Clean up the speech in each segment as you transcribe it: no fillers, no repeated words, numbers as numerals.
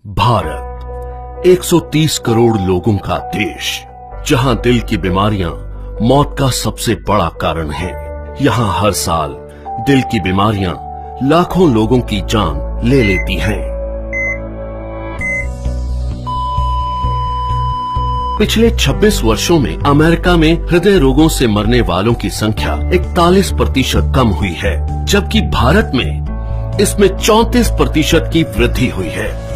भारत 130 करोड़ लोगों का देश, जहां दिल की बीमारियां मौत का सबसे बड़ा कारण है। यहां हर साल दिल की बीमारियां लाखों लोगों की जान ले लेती हैं। पिछले 26 वर्षों में अमेरिका में हृदय रोगों से मरने वालों की संख्या 41% कम हुई है, जबकि भारत में इसमें 34% की वृद्धि हुई है।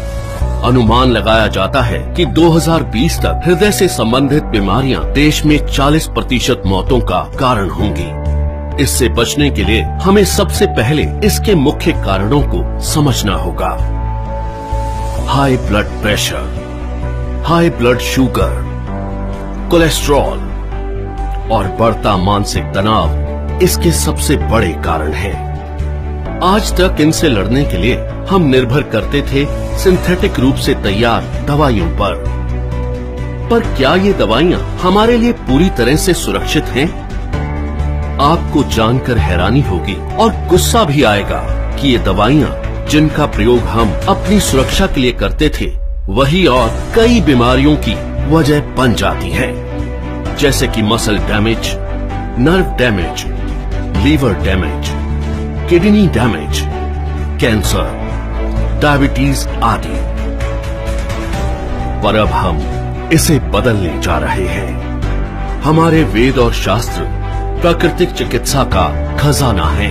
अनुमान लगाया जाता है कि 2020 तक हृदय से संबंधित बीमारियां देश में 40% मौतों का कारण होंगी। इससे बचने के लिए हमें सबसे पहले इसके मुख्य कारणों को समझना होगा। High blood pressure, high blood sugar, cholesterol और बढ़ता मानसिक तनाव इसके सबसे बड़े कारण हैं। आज तक इनसे लड़ने के लिए हम निर्भर करते थे सिंथेटिक रूप से तैयार दवाइयों पर क्या ये दवाइयां हमारे लिए पूरी तरह से सुरक्षित हैं? आपको जानकर हैरानी होगी और गुस्सा भी आएगा कि ये दवाइयां जिनका प्रयोग हम अपनी सुरक्षा के लिए करते थे, वही और कई बीमारियों की वजह बन जाती हैं, जैसे कि muscle damage, nerve damage, liver damage, kidney damage, cancer, diabetes आदि। पर अब हम इसे बदलने जा रहे हैं। हमारे वेद और शास्त्र प्राकृतिक चिकित्सा का खजाना है।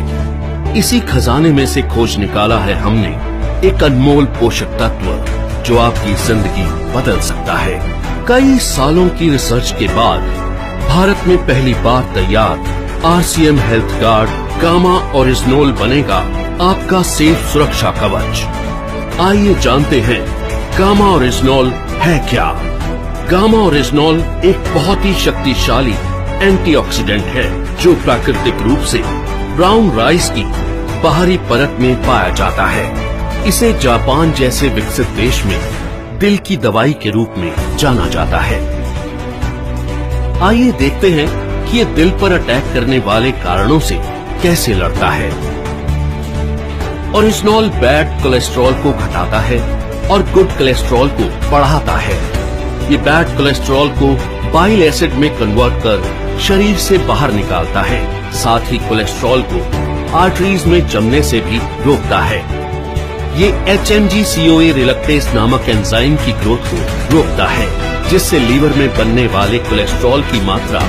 इसी खजाने में से खोज निकाला है हमने एक अनमोल पोषक तत्व जो आपकी जिंदगी बदल सकता है। कई सालों की रिसर्च के बाद भारत में पहली बार तैयार RCM हेल्थ गार्ड गामा ओरिजिनोल बनेगा आपका सेफ सुरक्षा कवच। आइए जानते हैं गामा ओरिजिनोल है क्या। गामा ओरिजिनोल एक बहुत ही शक्तिशाली एंटीऑक्सीडेंट है जो प्राकृतिक रूप से ब्राउन राइस की बाहरी परत में पाया जाता है। इसे जापान जैसे विकसित देश में दिल की दवाई के रूप में जाना जाता है। आइए देखते हैं कि ये दिल पर अटैक करने वाले कारणों से कैसे लड़ता है। ओरिजिनोल बैड कोलेस्ट्रॉल को घटाता है और गुड कोलेस्ट्रॉल को बढ़ाता है। ये बैड कोलेस्ट्रॉल को बाइल एसिड में कन्वर्ट कर शरीर से बाहर निकालता है। साथ ही कोलेस्ट्रॉल को आर्टरीज में जमने से भी रोकता है। ये HMG-CoA रिलक्टेस नामक एंजाइम की ग्रोथ को रोकता है, जिससे लीवर में बनने वाले कोलेस्ट्रॉल की मात्रा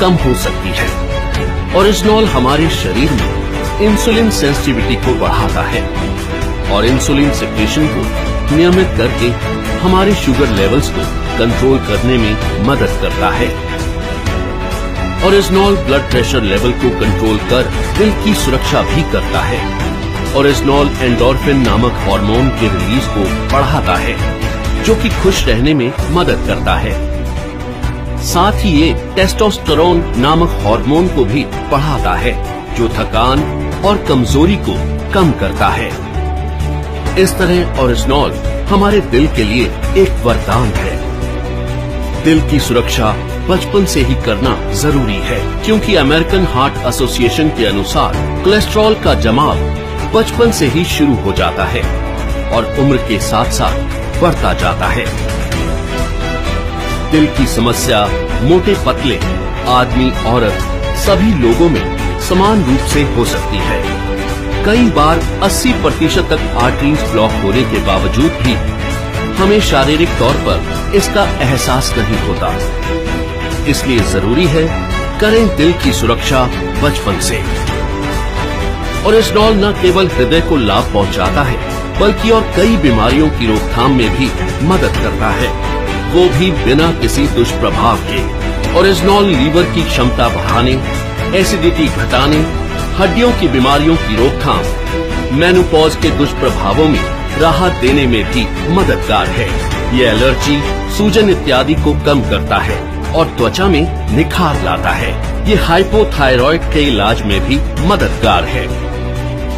कम हो सकती है। ओरिजिनोल हमारे शरीर में इंसुलिन सेंसिटिविटी को बढ़ाता है और इंसुलिन सेक्रेशन को नियमित करके हमारे शुगर लेवल्स को कंट्रोल करने में मदद करता है। ओरिजिनोल ब्लड प्रेशर लेवल को कंट्रोल कर दिल की सुरक्षा भी करता है। ओरिजिनोल एंडोर्फिन नामक हार्मोन के रिलीज को बढ़ाता है, जो कि खुश रहने में मदद करता है। साथ ही ये टेस्टोस्टेरोन नामक हार्मोन को भी बढ़ाता है, जो थकान और कमजोरी को कम करता है। इस तरह ओरिजिनोल हमारे दिल के लिए एक वरदान है। दिल की सुरक्षा बचपन से ही करना जरूरी है, क्योंकि अमेरिकन हार्ट एसोसिएशन के अनुसार कोलेस्ट्रॉल का जमाव बचपन से ही शुरू हो जाता है और उम्र के साथ साथ बढ़ता जाता है। दिल की समस्या मोटे पतले, आदमी औरत सभी लोगों में समान रूप से हो सकती है। कई बार 80% तक आर्टरीज ब्लॉक होने के बावजूद भी हमें शारीरिक तौर पर इसका एहसास नहीं होता। इसलिए जरूरी है करें दिल की सुरक्षा बचपन से। ओरिजिनोल न केवल हृदय को लाभ पहुंचाता है, बल्कि और कई बीमारियों की रोकथाम में भी मदद करता है, वो भी बिना किसी दुष्प्रभाव के। ओरिजिनोल लीवर की क्षमता बढ़ाने, एसिडिटी घटाने, हड्डियों की बीमारियों की रोकथाम, मेनोपॉज के दुष्प्रभावों में राहत देने में भी मददगार है। ये एलर्जी, सूजन इत्यादि को कम करता है और त्वचा में निखार लाता है। ये हाइपोथायरॉइड के इलाज में भी मददगार है।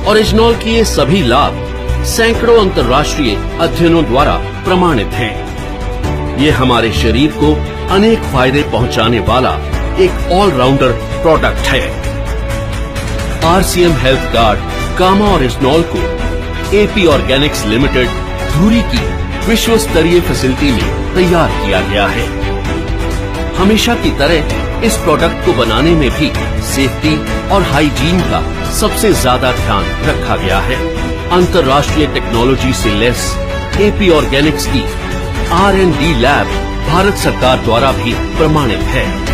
ओरिजिनोल के ये सभी लाभ सैकड़ों अंतर्राष्ट्रीय अध्ययनों द्वारा प्रमाणित हैं। ये हमारे शरीर को अनेक फायदे पहुंचाने वाला एक ऑलराउंडर प्रोडक्ट है। RCM हेल्थ गार्ड गामा ओरिजिनोल को AP ऑर्गेनिक्स लिमिटेड धुरी की विश्व स्तरीय फैसिलिटी में तैयार किया गया है। हमेशा की तरह इस प्रोडक्ट को बनाने में भी सेफ्टी और हाइजीन का सबसे ज्यादा ध्यान रखा गया है। अंतर्राष्ट्रीय टेक्नोलॉजी से लैस एपी ऑर्गेनिक्स की R&D लैब भारत सरकार द्वारा भी प्रमाणित है।